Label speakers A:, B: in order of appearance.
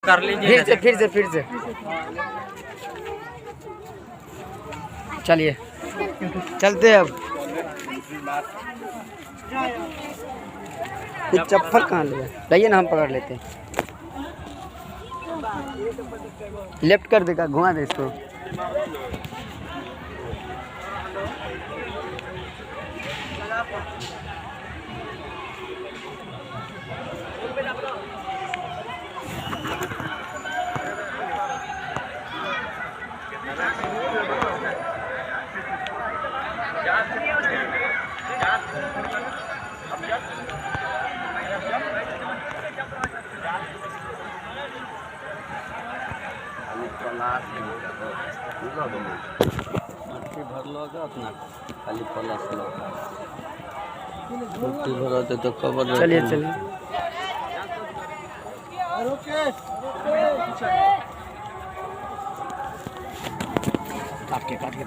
A: कर लीजिए
B: फिर से चलिए चलते हैं अब। ये चप्पल कहाँ लिया? लाइए ना, हम पकड़ लेते हैं। लेफ्ट कर देगा, घुमा दे इसको।
A: भरलो अपना खाली प्लस भर तो खबर।
B: चलिए काट के